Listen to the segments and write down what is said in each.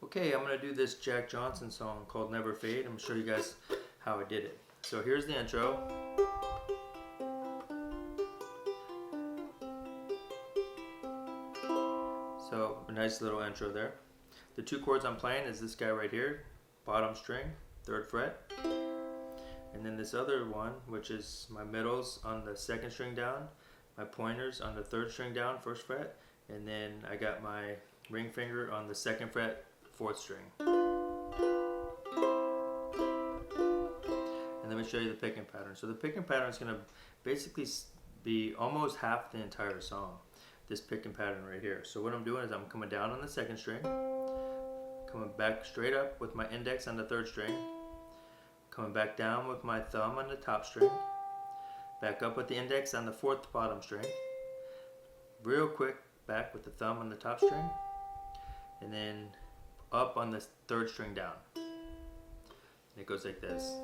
Okay, I'm going to do this Jack Johnson song called Never Fade. I'm going to show you guys how I did it. So here's the intro. So a nice little intro there. The two chords I'm playing is this guy right here, bottom string, 3rd fret. And then this other one, which is my middles on the 2nd string down, my pointers on the 3rd string down, 1st fret, and then I got my ring finger on the 2nd fret, 4th string. And let me show you the picking pattern. So the picking pattern is going to basically be almost half the entire song, this picking pattern right here. So what I'm doing is I'm coming down on the 2nd string, coming back straight up with my index on the 3rd string, coming back down with my thumb on the top string, back up with the index on the 4th bottom string, real quick back with the thumb on the top string, and then up on the 3rd string down. And it goes like this.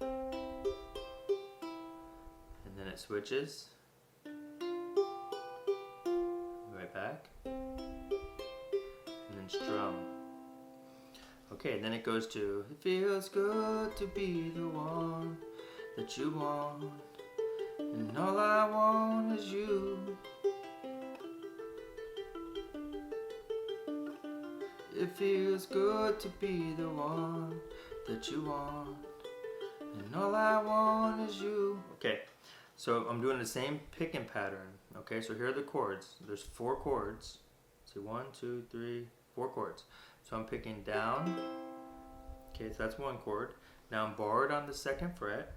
And then it switches, right back, and then strum. Okay, and then it goes to, it feels good to be the one that you want, and all I want is you. It feels good to be the one that you want, and all I want is you. Okay, so I'm doing the same picking pattern. Okay, so here are the chords. There's 4 chords. See, 1, 2, 3, 4 chords. So I'm picking down. Okay, so that's 1 chord. Now I'm barred on the 2nd fret,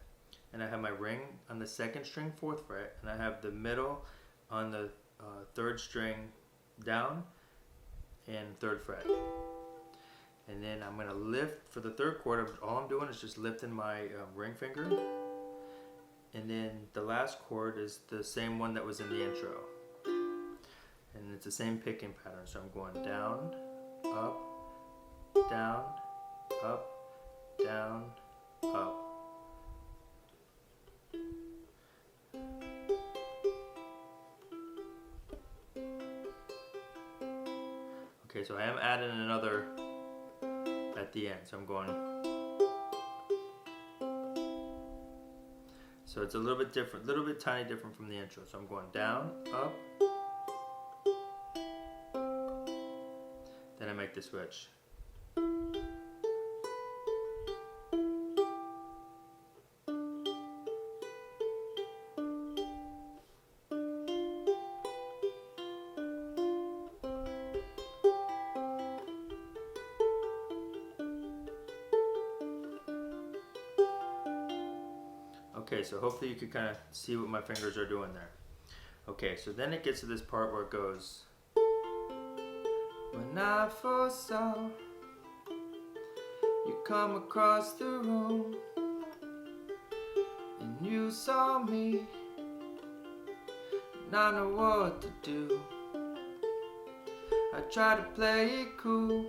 and I have my ring on the 2nd string, 4th fret, and I have the middle on the 3rd string down and 3rd fret. And then I'm going to lift for the 3rd chord. All I'm doing is just lifting my ring finger. And then the last chord is the same one that was in the intro. And it's the same picking pattern. So I'm going down, up, down, up, down, up. Okay, so I am adding another at the end. So I'm going. So it's a little bit different, tiny different from the intro. So I'm going down, up, then I make the switch. Okay, so hopefully you can kind of see what my fingers are doing there. Okay, so then it gets to this part where it goes, when I first saw you come across the room, and you saw me, and I know what to do. I try to play it cool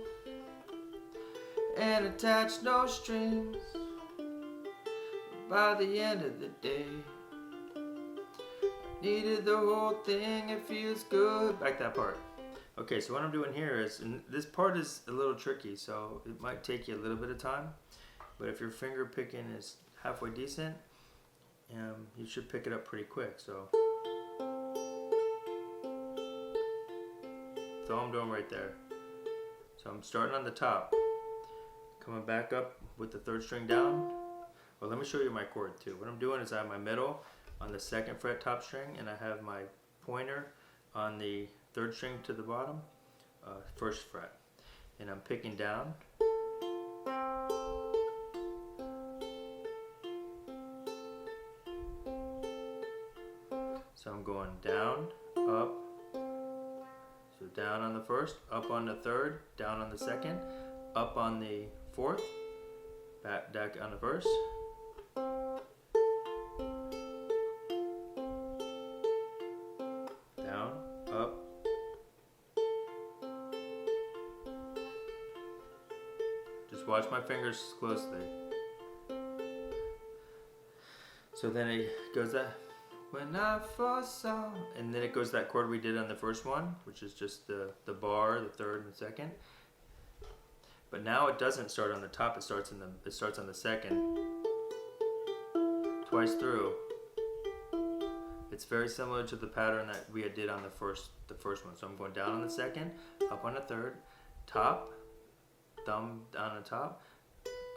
and attach no strings. By the end of the day, I needed the whole thing, it feels good. Back that part. Okay, so what I'm doing here is, and this part is a little tricky, so it might take you a little bit of time, but if your finger picking is halfway decent, you should pick it up pretty quick. So that's all I'm doing right there. So I'm starting on the top, coming back up with the 3rd string down. Well, let me show you my chord too. What I'm doing is I have my middle on the 2nd fret top string, and I have my pointer on the 3rd string to the bottom, 1st fret. And I'm picking down. So I'm going down, up, so down on the 1st, up on the 3rd, down on the 2nd, up on the 4th, back on the 1st. Down, up. Just watch my fingers closely. So then it goes that, when I first saw. And then it goes that chord we did on the first one, which is just the bar, the third and the second. But now it doesn't start on the top, it starts on the second. Twice through. It's very similar to the pattern that we did on the first one. So I'm going down on the second, up on the third, top, thumb down on the top,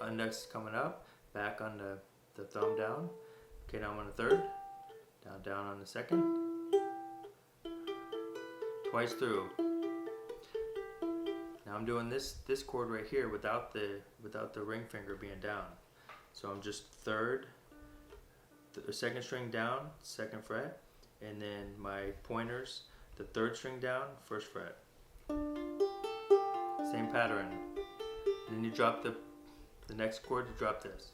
index coming up, back on the thumb down. Okay, now I'm on the third, down on the second, twice through. Now I'm doing this chord right here without the ring finger being down. So I'm just third, the second string down, second fret, and then my pointers, the third string down, first fret. Same pattern. And then you drop the next chord, you drop this.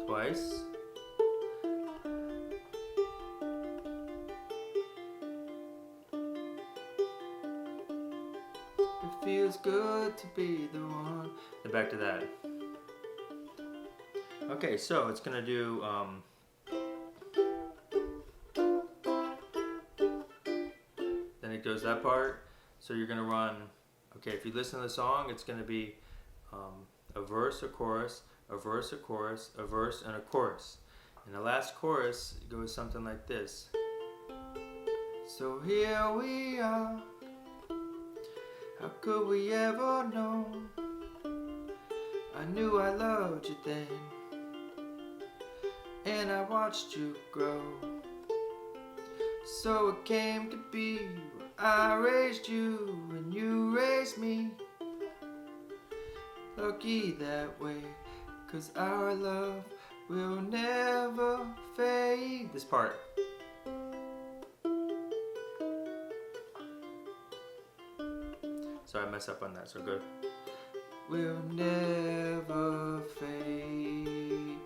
Twice. It feels good to be the one. And back to that. Okay, so it's gonna do then it goes that part. So you're gonna run. Okay, if you listen to the song, it's gonna be a verse, a chorus, a verse, a chorus, a verse, and a chorus. And the last chorus goes something like this. So here we are. How could we ever know? I knew I loved you then, and I watched you grow. So it came to be where I raised you and you raised me. Lucky that way, 'cause our love will never fade. This part. So I mess up on that, so good. Will never fade.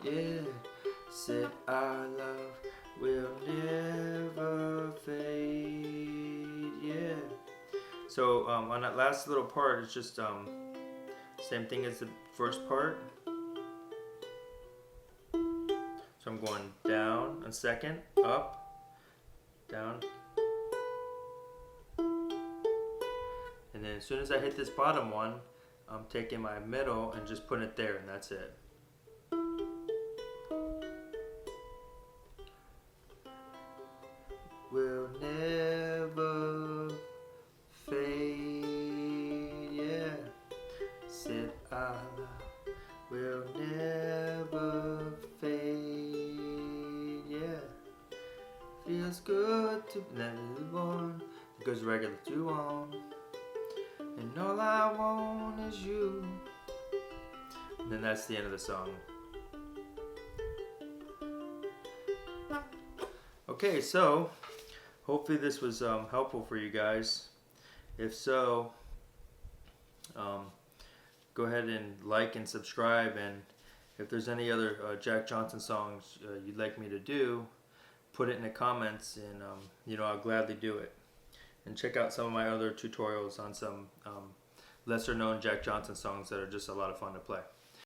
Yeah, said our love will never fade. Yeah. So on that last little part, it's just same thing as the first part. So I'm going down a second, up, down. And then as soon as I hit this bottom one, I'm taking my middle and just putting it there, and that's it. Will never fade, yeah. Said our love will never fade, yeah. Feels good to be one. It goes regular 2-on. And all I want is you. And then that's the end of the song. Okay, so hopefully this was helpful for you guys. If so, go ahead and like and subscribe. And if there's any other Jack Johnson songs you'd like me to do, put it in the comments, and I'll gladly do it. And check out some of my other tutorials on some lesser known Jack Johnson songs that are just a lot of fun to play.